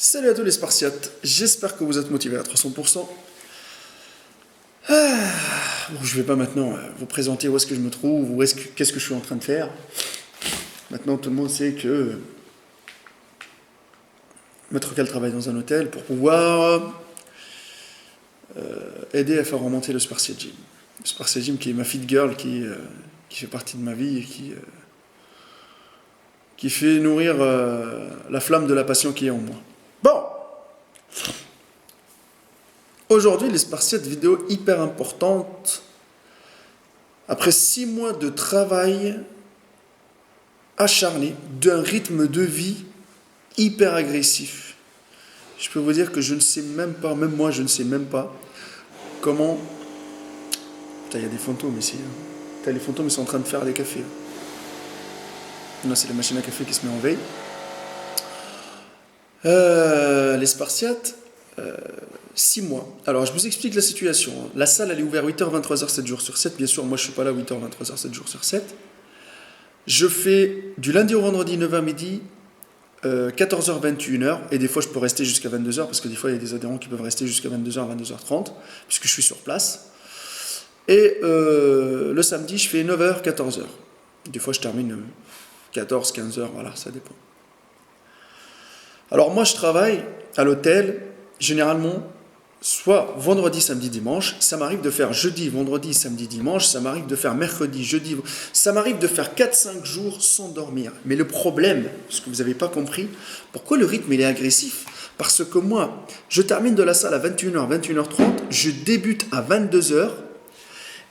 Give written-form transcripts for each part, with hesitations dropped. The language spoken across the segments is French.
Salut à tous les Spartiates, j'espère que vous êtes motivés à 300%. Bon, je vais pas maintenant vous présenter où est-ce que je me trouve, qu'est-ce que je suis en train de faire. Maintenant, tout le monde sait que Maître Cal travaille dans un hôtel pour pouvoir aider à faire remonter le Spartiate Gym. Le Spartiate Gym qui est ma fit girl, qui fait partie de ma vie et qui fait nourrir la flamme de la passion qui est en moi. Bon, aujourd'hui, les Spartiates, vidéo hyper importante. Après 6 mois de travail acharné, d'un rythme de vie hyper agressif, je peux vous dire que je ne sais même pas, même moi je ne sais même pas comment... Putain, il y a des fantômes ici. Putain, les fantômes ils sont en train de faire des cafés. Non, c'est la machine à café qui se met en veille. Les Spartiates, 6 mois. Alors, je vous explique la situation. La salle, elle est ouverte 8h, 23h, 7 jours sur 7. Bien sûr, moi, je ne suis pas là 8h, 23h, 7 jours sur 7. Je fais du lundi au vendredi, 9h midi, 14h, 21h. Et des fois, je peux rester jusqu'à 22h, parce que des fois, il y a des adhérents qui peuvent rester jusqu'à 22h, 22h30, puisque je suis sur place. Et le samedi, je fais 9h, 14h. Des fois, je termine 14, 15h, voilà, ça dépend. Alors moi je travaille à l'hôtel, généralement, soit vendredi, samedi, dimanche, ça m'arrive de faire jeudi, vendredi, samedi, dimanche, ça m'arrive de faire mercredi, jeudi, ça m'arrive de faire 4-5 jours sans dormir. Mais le problème, ce que vous n'avez pas compris, pourquoi le rythme il est agressif? Parce que moi, je termine de la salle à 21h, 21h30, je débute à 22h,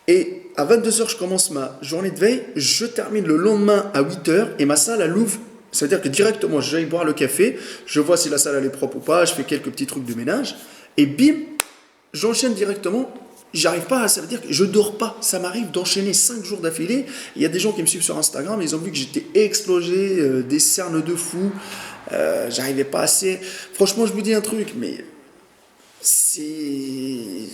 et à 22h je commence ma journée de veille, je termine le lendemain à 8h, et ma salle elle ouvre. Ça veut dire que directement, j'aille boire le café, je vois si la salle elle est propre ou pas, je fais quelques petits trucs de ménage, et bim, j'enchaîne directement. J'arrive pas, ça veut dire que je dors pas. Ça m'arrive d'enchaîner 5 jours d'affilée. Il y a des gens qui me suivent sur Instagram, ils ont vu que j'étais explosé, des cernes de fou, j'arrivais pas assez. Franchement, je vous dis un truc, mais c'est...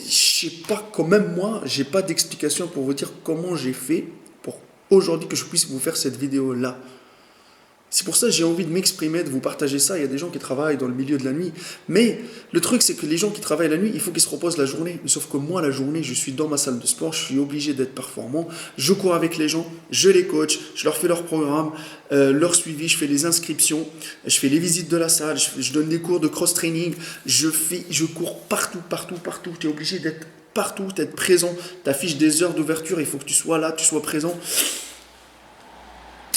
Je sais pas, quand même moi, j'ai pas d'explication pour vous dire comment j'ai fait pour aujourd'hui que je puisse vous faire cette vidéo-là. C'est pour ça que j'ai envie de m'exprimer, de vous partager ça. Il y a des gens qui travaillent dans le milieu de la nuit. Mais le truc, c'est que les gens qui travaillent la nuit, il faut qu'ils se reposent la journée. Sauf que moi, la journée, je suis dans ma salle de sport, je suis obligé d'être performant. Je cours avec les gens, je les coach, je leur fais leur programme, leur suivi, je fais les inscriptions, je fais les visites de la salle, je donne des cours de cross-training, je cours partout. Tu es obligé d'être partout, d'être présent. Tu affiches des heures d'ouverture, il faut que tu sois là, tu sois présent.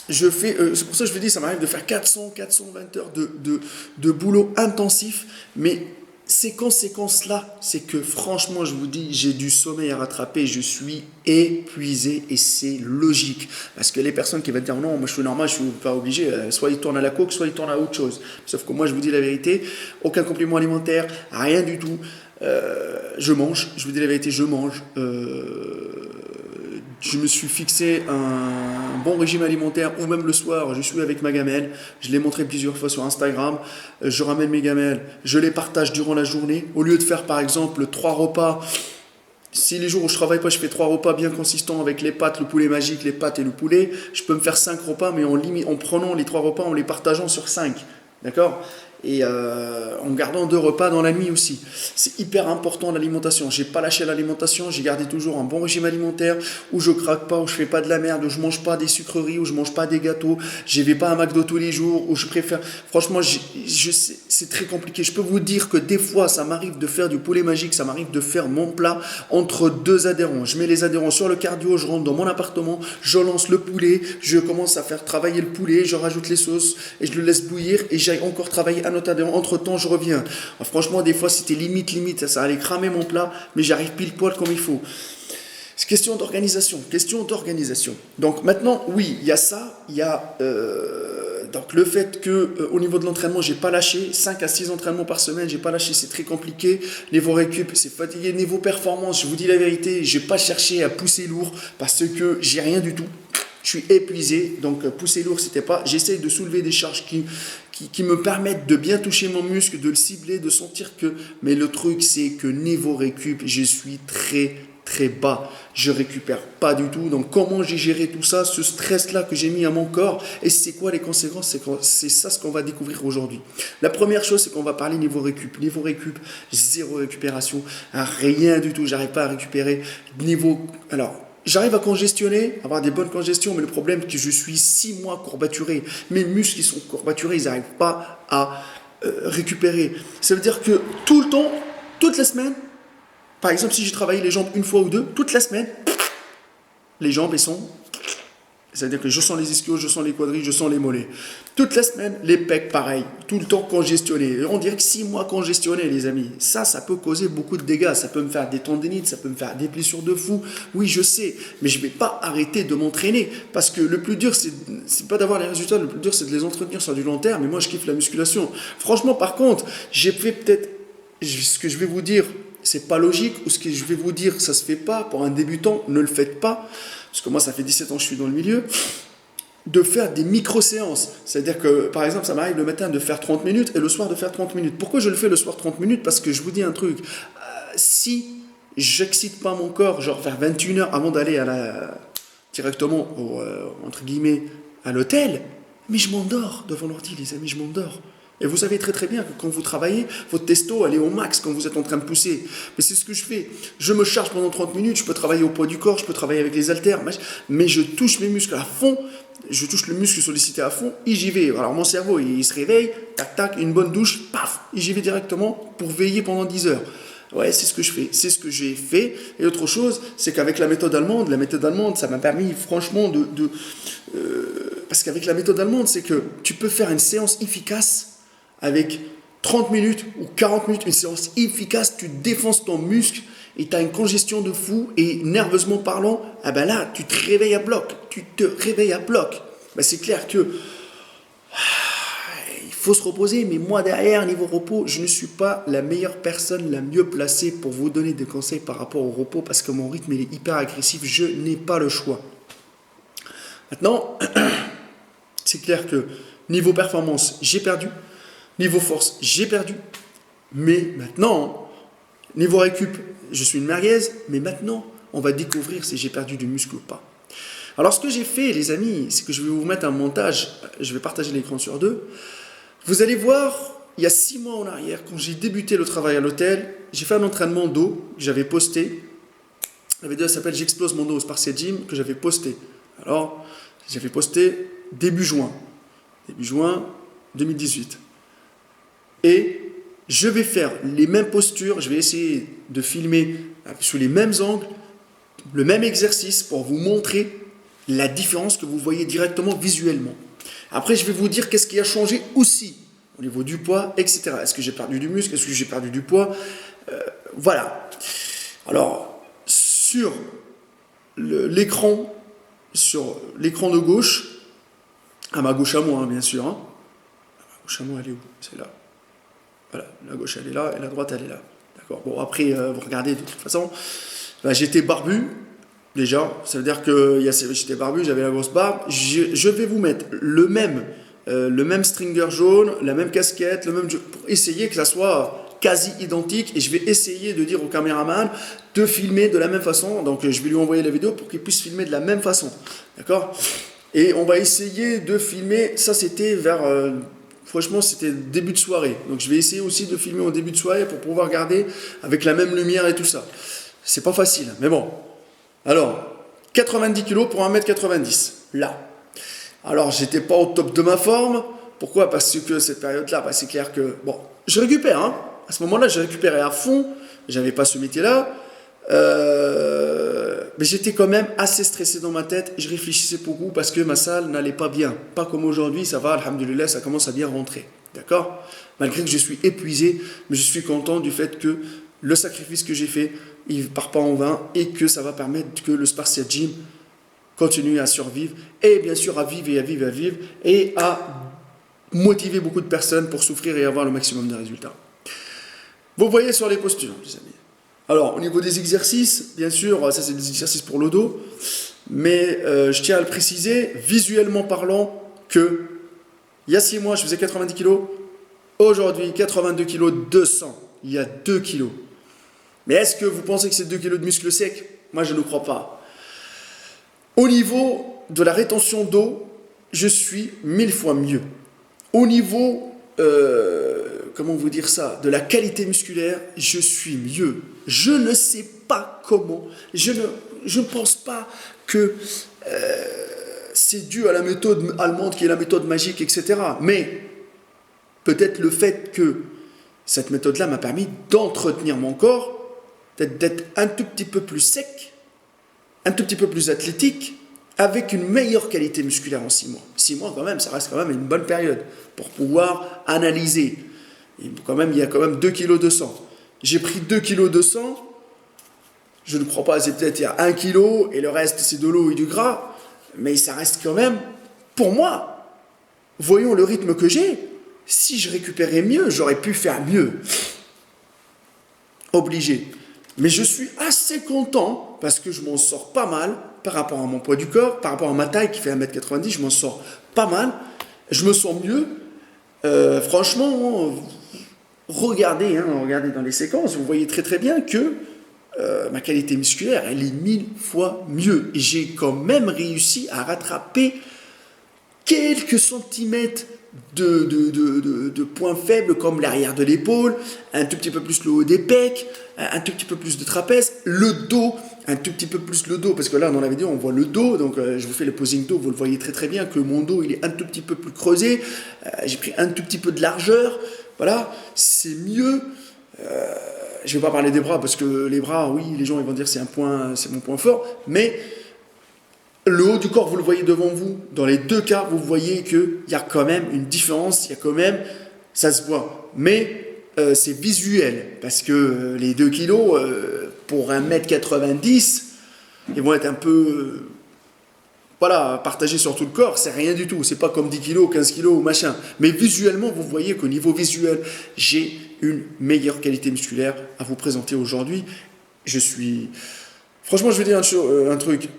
C'est pour ça que je vous dis, ça m'arrive de faire 420 heures de boulot intensif, mais ces conséquences-là, c'est que franchement, je vous dis, j'ai du sommeil à rattraper, je suis épuisé et c'est logique. Parce que les personnes qui vont dire non, moi je suis normal, je ne suis pas obligé, soit ils tournent à la coke, soit ils tournent à autre chose. Sauf que moi, je vous dis la vérité, aucun complément alimentaire, rien du tout. Je mange, je vous dis la vérité, je mange. Je me suis fixé un bon régime alimentaire, ou même le soir, je suis avec ma gamelle. Je l'ai montré plusieurs fois sur Instagram. Je ramène mes gamelles, je les partage durant la journée. Au lieu de faire par exemple 3 repas, si les jours où je ne travaille pas, je fais 3 repas bien consistants avec les pâtes, le poulet magique, les pâtes et le poulet, je peux me faire 5 repas, mais en prenant les 3 repas, en les partageant sur 5. D'accord ? Et en gardant 2 repas dans la nuit aussi. C'est hyper important l'alimentation. J'ai pas lâché l'alimentation, j'ai gardé toujours un bon régime alimentaire où je craque pas, où je fais pas de la merde, où je mange pas des sucreries, où je mange pas des gâteaux, je vais pas à McDo tous les jours, où je préfère... Franchement, je sais, c'est très compliqué. Je peux vous dire que des fois, ça m'arrive de faire du poulet magique, ça m'arrive de faire mon plat entre 2 adhérents. Je mets les adhérents sur le cardio, je rentre dans mon appartement, je lance le poulet, je commence à faire travailler le poulet, je rajoute les sauces et je le laisse bouillir et j'aille encore travailler un autre adhérent. Entre temps, je reviens. Alors, franchement, des fois, c'était limite, ça allait cramer mon plat, mais j'arrive pile poil comme il faut. C'est question d'organisation. Donc maintenant, oui, il y a ça, il y a donc le fait que au niveau de l'entraînement, j'ai pas lâché 5 à 6 entraînements par semaine, j'ai pas lâché, c'est très compliqué. Niveau récup, c'est fatigué. Niveau performance, je vous dis la vérité, j'ai pas cherché à pousser lourd parce que j'ai rien du tout. Je suis épuisé, donc pousser lourd, c'était pas. J'essaye de soulever des charges qui me permettent de bien toucher mon muscle, de le cibler, de sentir que... Mais le truc, c'est que niveau récup, je suis très bas. je récupère pas du tout. Donc comment j'ai géré tout ça, ce stress-là que j'ai mis à mon corps, et c'est quoi les conséquences? C'est ça ce qu'on va découvrir aujourd'hui. La première chose, c'est qu'on va parler niveau récup. Niveau récup, zéro récupération, rien du tout, j'arrive pas à récupérer. Alors, j'arrive à congestionner, avoir des bonnes congestions, mais le problème c'est que je suis 6 mois courbaturé. Mes muscles ils sont courbaturés, ils n'arrivent pas à récupérer. Ça veut dire que tout le temps, toute la semaine, par exemple si j'ai travaillé les jambes une fois ou deux, toute la semaine, les jambes elles sont... C'est-à-dire que je sens les ischios, je sens les quadrilles, je sens les mollets. Toute la semaine, les pecs, pareil, tout le temps congestionnés. On dirait que 6 mois congestionnés, les amis. Ça peut causer beaucoup de dégâts. Ça peut me faire des tendinites, ça peut me faire des blessures de fou. Oui, je sais, mais je ne vais pas arrêter de m'entraîner. Parce que le plus dur, c'est pas d'avoir les résultats, le plus dur, c'est de les entretenir sur du long terme. Et moi, je kiffe la musculation. Franchement, par contre, j'ai fait peut-être... Ce que je vais vous dire, c'est pas logique, ou ce que je vais vous dire, ça se fait pas. Pour un débutant, ne le faites pas. Parce que moi, ça fait 17 ans que je suis dans le milieu, de faire des micro-séances. C'est-à-dire que, par exemple, ça m'arrive le matin de faire 30 minutes et le soir de faire 30 minutes. Pourquoi je le fais le soir 30 minutes? Parce que je vous dis un truc, si j'excite pas mon corps, genre vers 21h avant d'aller directement, entre guillemets, à l'hôtel, mais je m'endors devant l'ordi, les amis, je m'endors. Et vous savez très très bien que quand vous travaillez, votre testo, elle est au max quand vous êtes en train de pousser. Mais c'est ce que je fais. Je me charge pendant 30 minutes, je peux travailler au poids du corps, je peux travailler avec les haltères, mais je touche mes muscles à fond, je touche le muscle sollicité à fond, et j'y vais. Alors mon cerveau, il se réveille, tac tac, une bonne douche, paf, et j'y vais directement pour veiller pendant 10 heures. Ouais, c'est ce que je fais, c'est ce que j'ai fait. Et autre chose, c'est qu'avec la méthode allemande, ça m'a permis franchement parce qu'avec la méthode allemande, c'est que tu peux faire une séance efficace avec 30 minutes ou 40 minutes, une séance efficace, tu défonces ton muscle et tu as une congestion de fou et nerveusement parlant, ah ben là, tu te réveilles à bloc. Ben c'est clair que il faut se reposer, mais moi derrière, niveau repos, je ne suis pas la meilleure personne, la mieux placée pour vous donner des conseils par rapport au repos parce que mon rythme il est hyper agressif, je n'ai pas le choix. Maintenant, c'est clair que niveau performance, j'ai perdu. Niveau force, j'ai perdu. Mais maintenant, niveau récup, je suis une merguez. Mais maintenant, on va découvrir si j'ai perdu du muscle ou pas. Alors, ce que j'ai fait, les amis, c'est que je vais vous mettre un montage. Je vais partager l'écran sur deux. Vous allez voir, il y a 6 mois en arrière, quand j'ai débuté le travail à l'hôtel, j'ai fait un entraînement dos que j'avais posté. La vidéo s'appelle J'explose mon dos au Spartiate Gym que j'avais posté. Alors, j'avais posté début juin 2018. Et je vais faire les mêmes postures, je vais essayer de filmer sous les mêmes angles, le même exercice pour vous montrer la différence que vous voyez directement visuellement. Après, je vais vous dire qu'est-ce qui a changé aussi au niveau du poids, etc. Est-ce que j'ai perdu du muscle? Est-ce que j'ai perdu du poids? Voilà. Alors, sur l'écran de gauche, à ma gauche à moi, hein, bien sûr. Hein. Ma gauche à moi, elle est où? C'est là. Voilà, la gauche elle est là et la droite elle est là. D'accord. Bon, après, vous regardez de toute façon, j'étais barbu déjà, ça veut dire que j'étais barbu, j'avais la grosse barbe. Je vais vous mettre le même stringer jaune, la même casquette, pour essayer que ça soit quasi identique et je vais essayer de dire au caméraman de filmer de la même façon. Donc je vais lui envoyer la vidéo pour qu'il puisse filmer de la même façon. D'accord. Et on va essayer de filmer, ça c'était franchement, c'était début de soirée. Donc, je vais essayer aussi de filmer au début de soirée pour pouvoir regarder avec la même lumière et tout ça. C'est pas facile, mais bon. Alors, 90 kg pour 1m90. Là. Alors, j'étais pas au top de ma forme. Pourquoi? Parce que cette période-là, c'est clair que... Bon, je récupère. Hein. À ce moment-là, j'ai récupéré à fond. J'avais pas ce métier-là. Mais j'étais quand même assez stressé dans ma tête, je réfléchissais beaucoup parce que ma salle n'allait pas bien, pas comme aujourd'hui, ça va, alhamdoulilah, ça commence à bien rentrer, d'accord? Malgré que je suis épuisé, mais je suis content du fait que le sacrifice que j'ai fait, il ne part pas en vain et que ça va permettre que le Spartiate Gym continue à survivre et bien sûr à vivre et à motiver beaucoup de personnes pour souffrir et avoir le maximum de résultats. Vous voyez sur les postures, les amis. Alors, au niveau des exercices, bien sûr, ça c'est des exercices pour le dos, mais je tiens à le préciser, visuellement parlant, que il y a 6 mois, je faisais 90 kg, aujourd'hui, 82 kg, 200, il y a 2 kg. Mais est-ce que vous pensez que c'est 2 kg de muscles secs? Moi, je ne crois pas. Au niveau de la rétention d'eau, je suis 1000 fois mieux. Au niveau, comment vous dire ça, de la qualité musculaire, je suis mieux. Je ne sais pas comment. Je ne pense pas que c'est dû à la méthode allemande qui est la méthode magique, etc. Mais peut-être le fait que cette méthode-là m'a permis d'entretenir mon corps, peut-être d'être un tout petit peu plus sec, un tout petit peu plus athlétique, avec une meilleure qualité musculaire en 6 mois. 6 mois, quand même, ça reste quand même une bonne période pour pouvoir analyser. Et quand même, il y a quand même 2 kilos de sang. J'ai pris 2 kilos de sang, je ne crois pas, c'est peut-être il y a 1 kilo, et le reste, c'est de l'eau et du gras, mais ça reste quand même, pour moi, voyons le rythme que j'ai, si je récupérais mieux, j'aurais pu faire mieux. Obligé. Mais je suis assez content parce que je m'en sors pas mal par rapport à mon poids du corps, par rapport à ma taille qui fait 1m90, je m'en sors pas mal. Je me sens mieux. Franchement, regardez dans les séquences, vous voyez très très bien que ma qualité musculaire, elle est 1000 fois mieux. Et j'ai quand même réussi à rattraper quelques centimètres de points faibles comme l'arrière de l'épaule, un tout petit peu plus le haut des pecs, un tout petit peu plus de trapèze, le dos, un tout petit peu plus le dos, parce que là dans la vidéo on voit le dos, donc je vous fais le posing dos, vous le voyez très très bien que mon dos il est un tout petit peu plus creusé, j'ai pris un tout petit peu de largeur, voilà, c'est mieux. Je ne vais pas parler des bras parce que les bras, oui, les gens ils vont dire c'est mon point fort, mais le haut du corps, vous le voyez devant vous. Dans les deux cas, vous voyez qu'il y a quand même une différence, il y a quand même, ça se voit. Mais c'est visuel, parce que les 2 kilos, pour 1m90, ils vont être un peu, voilà, partagés sur tout le corps, c'est rien du tout. C'est pas comme 10 kilos, 15 kilos ou machin. Mais visuellement, vous voyez qu'au niveau visuel, j'ai une meilleure qualité musculaire à vous présenter aujourd'hui. Franchement, je vais dire un truc.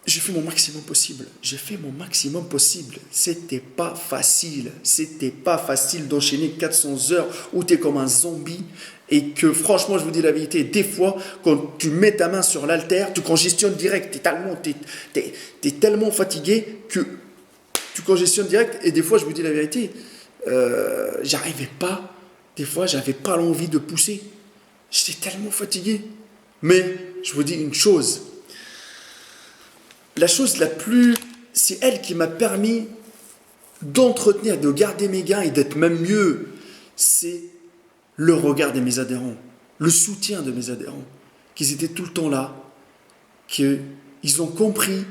J'ai fait mon maximum possible. J'ai fait mon maximum possible. C'était pas facile. C'était pas facile d'enchaîner 400 heures où tu es comme un zombie et que franchement, je vous dis la vérité, des fois, quand tu mets ta main sur l'haltère, tu congestionnes direct. T'es tellement fatigué que tu congestionnes direct et des fois, je vous dis la vérité, j'arrivais pas. Des fois, j'avais pas l'envie de pousser. J'étais tellement fatigué. Mais je vous dis une chose. La chose la plus... C'est elle qui m'a permis d'entretenir, de garder mes gains et d'être même mieux. C'est le regard de mes adhérents, le soutien de mes adhérents, qu'ils étaient tout le temps là, qu'ils ont compris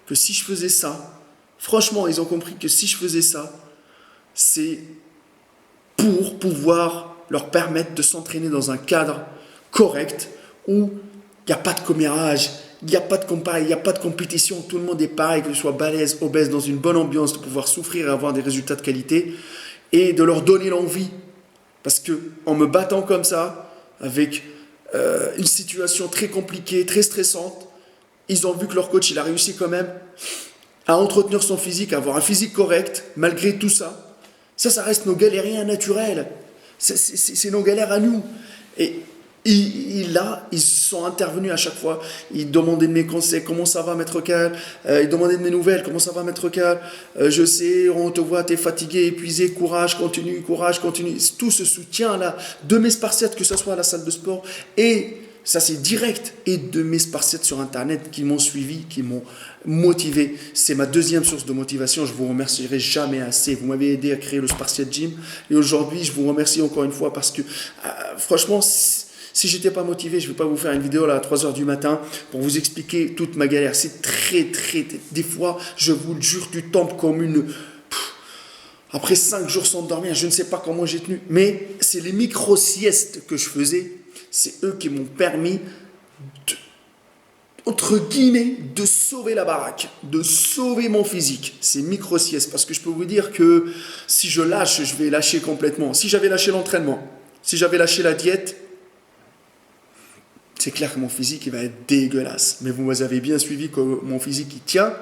que si je faisais ça, franchement, ils ont compris que si je faisais ça, c'est pour pouvoir leur permettre de s'entraîner dans un cadre correct où il n'y a pas de commérage, il n'y a pas de il n'y a pas de compétition, tout le monde est pareil, que je sois balèze, obèse, dans une bonne ambiance, de pouvoir souffrir et avoir des résultats de qualité et de leur donner l'envie. Parce qu'en me battant comme ça, avec une situation très compliquée, très stressante, ils ont vu que leur coach il a réussi quand même à entretenir son physique, à avoir un physique correct, malgré tout ça. Ça reste nos galériens naturels. C'est nos galères à nous. Et ils sont intervenus à chaque fois. Ils demandaient de mes conseils. Comment ça va, maître Cal? Ils demandaient de mes nouvelles. Comment ça va, maître Cal? Je sais, on te voit, t'es fatigué, épuisé. Courage, continue, courage, continue. Tout ce soutien-là de mes spartiates, que ce soit à la salle de sport et ça c'est direct, et de mes spartiates sur internet qui m'ont suivi, qui m'ont motivé. C'est ma deuxième source de motivation. Je vous remercierai jamais assez. Vous m'avez aidé à créer le Spartiate Gym et aujourd'hui je vous remercie encore une fois parce que franchement si j'étais pas motivé, je ne vais pas vous faire une vidéo là à 3h du matin pour vous expliquer toute ma galère. C'est très, des fois, je vous le jure, tu tombes comme une... Après 5 jours sans dormir, je ne sais pas comment j'ai tenu. Mais c'est les micro-siestes que je faisais. C'est eux qui m'ont permis, entre guillemets, de sauver la baraque, de sauver mon physique. Ces micro-siestes. Parce que je peux vous dire que si je lâche, je vais lâcher complètement. Si j'avais lâché l'entraînement, si j'avais lâché la diète, c'est clair que mon physique il va être dégueulasse. Mais vous avez bien suivi que mon physique il tient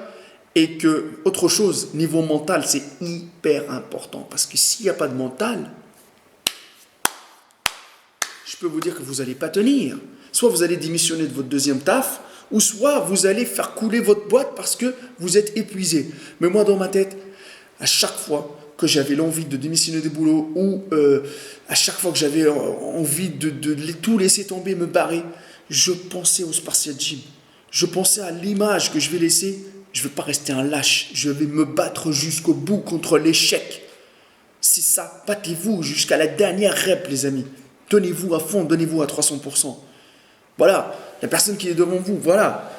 et que, autre chose, niveau mental, c'est hyper important. Parce que s'il n'y a pas de mental, je peux vous dire que vous n'allez pas tenir. Soit vous allez démissionner de votre deuxième taf, ou soit vous allez faire couler votre boîte parce que vous êtes épuisé. Mais moi, dans ma tête, à chaque fois que j'avais l'envie de démissionner des boulots ou à chaque fois que j'avais envie de tout laisser tomber, me barrer, je pensais au Spartiate Gym. Je pensais à l'image que je vais laisser. Je ne vais pas rester un lâche. Je vais me battre jusqu'au bout contre l'échec. C'est ça. Battez-vous jusqu'à la dernière rep, les amis. Donnez-vous à fond, donnez-vous à 300%. Voilà. La personne qui est devant vous, voilà.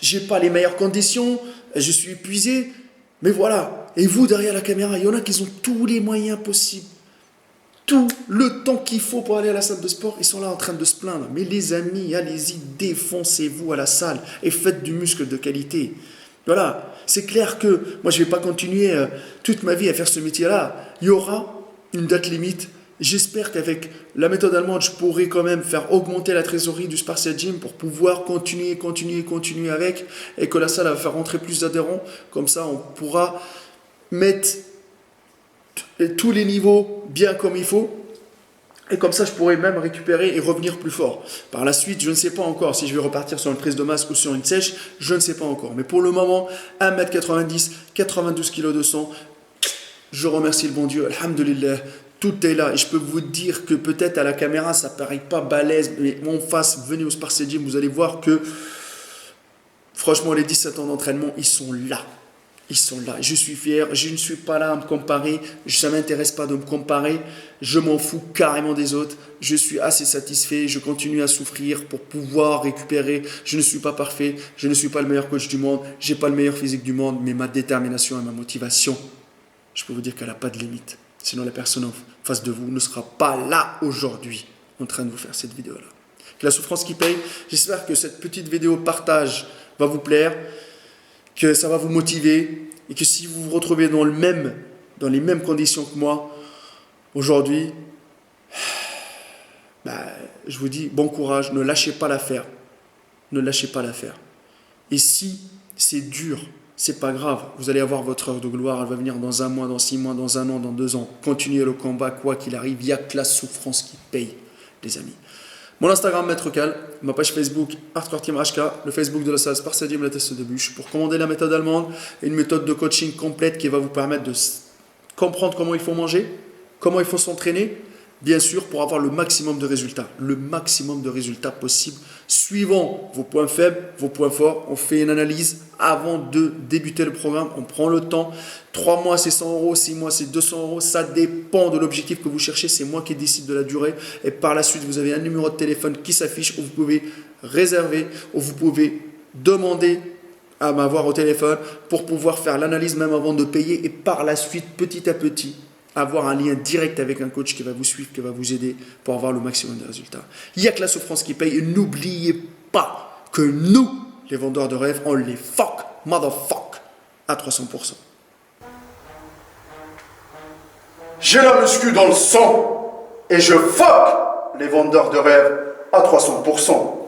J'ai pas les meilleures conditions. Je suis épuisé. Mais voilà. Et vous, derrière la caméra, il y en a qui ont tous les moyens possibles. Tout le temps qu'il faut pour aller à la salle de sport, ils sont là en train de se plaindre. Mais les amis, allez-y, défoncez-vous à la salle et faites du muscle de qualité. Voilà, c'est clair que moi je ne vais pas continuer toute ma vie à faire ce métier-là. Il y aura une date limite. J'espère qu'avec la méthode allemande, je pourrai quand même faire augmenter la trésorerie du Spartiate Gym pour pouvoir continuer avec et que la salle va faire rentrer plus d'adhérents. Comme ça, on pourra mettre tous les niveaux bien comme il faut. Et comme ça, je pourrais même récupérer et revenir plus fort. Par la suite, je ne sais pas encore si je vais repartir sur une prise de masse ou sur une sèche. Je ne sais pas encore. Mais pour le moment, 1m90, 92 kg de sang. Je remercie le bon Dieu. Alhamdulillah. Tout est là. Et je peux vous dire que peut-être à la caméra, ça ne paraît pas balèze. Mais en face, venez au Spartiate Gym. Vous allez voir que, franchement, les 17 ans d'entraînement, ils sont là. Ils sont là, je suis fier, je ne suis pas là à me comparer, ça ne m'intéresse pas de me comparer, je m'en fous carrément des autres, je suis assez satisfait, je continue à souffrir pour pouvoir récupérer, je ne suis pas parfait, je ne suis pas le meilleur coach du monde, je n'ai pas le meilleur physique du monde, mais ma détermination et ma motivation, je peux vous dire qu'elle n'a pas de limite. Sinon la personne en face de vous ne sera pas là aujourd'hui en train de vous faire cette vidéo-là. Que la souffrance qui paye, j'espère que cette petite vidéo partage va vous plaire, que ça va vous motiver et que si vous vous retrouvez dans les mêmes conditions que moi aujourd'hui, je vous dis bon courage, ne lâchez pas l'affaire. Ne lâchez pas l'affaire. Et si c'est dur, c'est pas grave, vous allez avoir votre heure de gloire, elle va venir dans 1 mois, dans 6 mois, dans 1 an, dans 2 ans. Continuez le combat, quoi qu'il arrive, il n'y a que la souffrance qui paye, les amis. Mon Instagram, Maître Cal, ma page Facebook, Hardcore Team HK, le Facebook de la salle Spartiate Gym, la test de bûche, pour commander la méthode allemande et une méthode de coaching complète qui va vous permettre de comprendre comment il faut manger, comment il faut s'entraîner, bien sûr, pour avoir le maximum de résultats possibles, suivant vos points faibles, vos points forts. On fait une analyse avant de débuter le programme, on prend le temps. 3 mois, c'est 100 €, 6 mois, c'est 200 €. Ça dépend de l'objectif que vous cherchez. C'est moi qui décide de la durée. Et par la suite, vous avez un numéro de téléphone qui s'affiche où vous pouvez réserver, où vous pouvez demander à m'avoir au téléphone pour pouvoir faire l'analyse même avant de payer. Et par la suite, petit à petit, avoir un lien direct avec un coach qui va vous suivre, qui va vous aider pour avoir le maximum de résultats. Il n'y a que la souffrance qui paye. Et n'oubliez pas que nous, les vendeurs de rêves, on les fuck, motherfuck, à 300%. J'ai la muscu dans le sang et je fuck les vendeurs de rêves à 300%.